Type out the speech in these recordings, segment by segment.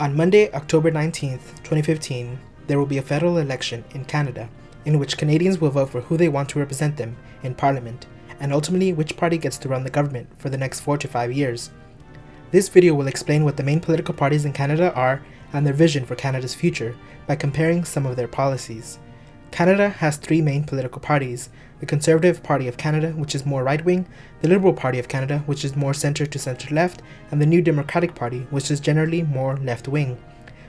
On Monday, October 19th, 2015, there will be a federal election in Canada, in which Canadians will vote for who they want to represent them in Parliament, and ultimately which party gets to run the government for the next 4 to 5 years. This video will explain what the main political parties in Canada are and their vision for Canada's future by comparing some of their policies. Canada has 3 main political parties: the Conservative Party of Canada, which is more right-wing, the Liberal Party of Canada, which is more centre to centre-left, and the New Democratic Party, which is generally more left-wing.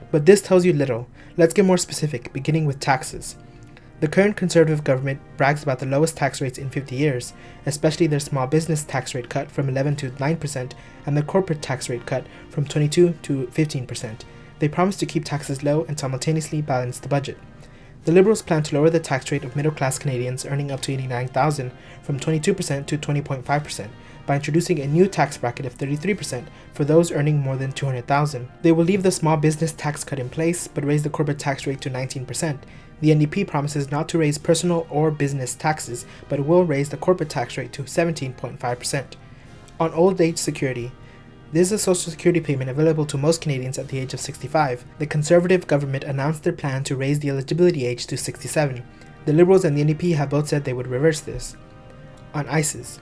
But this tells you little. Let's get more specific, beginning with taxes. The current Conservative government brags about the lowest tax rates in 50 years, especially their small business tax rate cut from 11 to 9% and the corporate tax rate cut from 22 to 15%. They promise to keep taxes low and simultaneously balance the budget. The Liberals plan to lower the tax rate of middle-class Canadians earning up to $89,000 from 22% to 20.5% by introducing a new tax bracket of 33% for those earning more than $200,000. They will leave the small business tax cut in place but raise the corporate tax rate to 19%. The NDP promises not to raise personal or business taxes but will raise the corporate tax rate to 17.5%. On old age security, this is a social security payment available to most Canadians at the age of 65. The Conservative government announced their plan to raise the eligibility age to 67. The Liberals and the NDP have both said they would reverse this. On ISIS,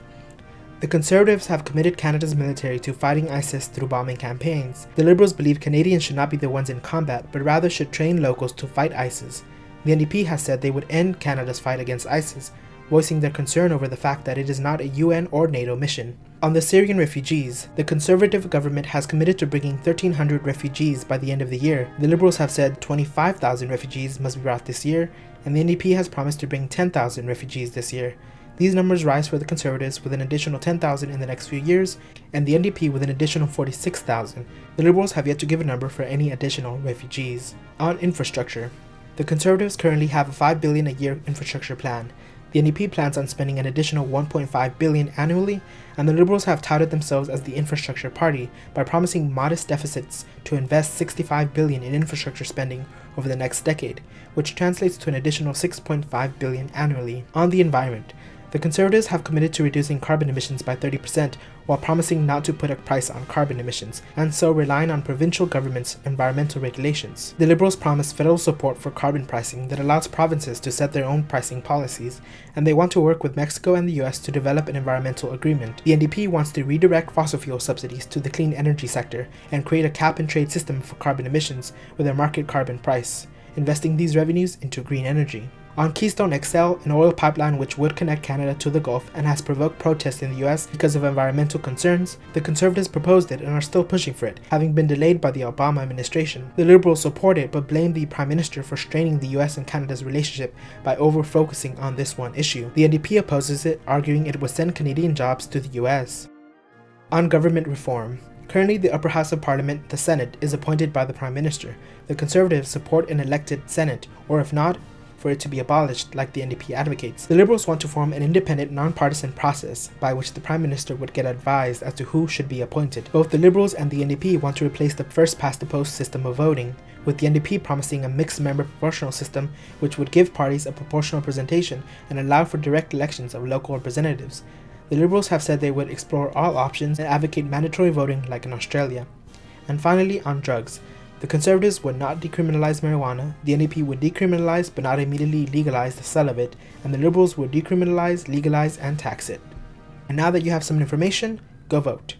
the Conservatives have committed Canada's military to fighting ISIS through bombing campaigns. The Liberals believe Canadians should not be the ones in combat, but rather should train locals to fight ISIS. The NDP has said they would end Canada's fight against ISIS, voicing their concern over the fact that it is not a UN or NATO mission. On the Syrian refugees, the Conservative government has committed to bringing 1,300 refugees by the end of the year. The Liberals have said 25,000 refugees must be brought this year, and the NDP has promised to bring 10,000 refugees this year. These numbers rise for the Conservatives with an additional 10,000 in the next few years, and the NDP with an additional 46,000. The Liberals have yet to give a number for any additional refugees. On infrastructure, the Conservatives currently have a $5 billion a year infrastructure plan. The NDP plans on spending an additional $1.5 billion annually, and the Liberals have touted themselves as the infrastructure party by promising modest deficits to invest $65 billion in infrastructure spending over the next decade, which translates to an additional $6.5 billion annually. On the environment, the Conservatives have committed to reducing carbon emissions by 30% while promising not to put a price on carbon emissions, and so relying on provincial governments' environmental regulations. The Liberals promise federal support for carbon pricing that allows provinces to set their own pricing policies, and they want to work with Mexico and the US to develop an environmental agreement. The NDP wants to redirect fossil fuel subsidies to the clean energy sector and create a cap-and-trade system for carbon emissions with a market carbon price, investing these revenues into green energy. On Keystone XL, an oil pipeline which would connect Canada to the Gulf and has provoked protests in the US because of environmental concerns, the Conservatives proposed it and are still pushing for it, having been delayed by the Obama administration. The Liberals support it but blame the Prime Minister for straining the US and Canada's relationship by over-focusing on this one issue. The NDP opposes it, arguing it would send Canadian jobs to the US. On government reform, currently, the upper house of parliament, the Senate, is appointed by the Prime Minister. The Conservatives support an elected Senate, or if not, for it to be abolished like the NDP advocates. The Liberals want to form an independent, non-partisan process by which the Prime Minister would get advised as to who should be appointed. Both the Liberals and the NDP want to replace the first-past-the-post system of voting, with the NDP promising a mixed-member proportional system which would give parties a proportional representation and allow for direct elections of local representatives. The Liberals have said they would explore all options and advocate mandatory voting like in Australia. And finally, on drugs. The Conservatives would not decriminalize marijuana, the NDP would decriminalize but not immediately legalize the sale of it, and the Liberals would decriminalize, legalize, and tax it. And now that you have some information, go vote.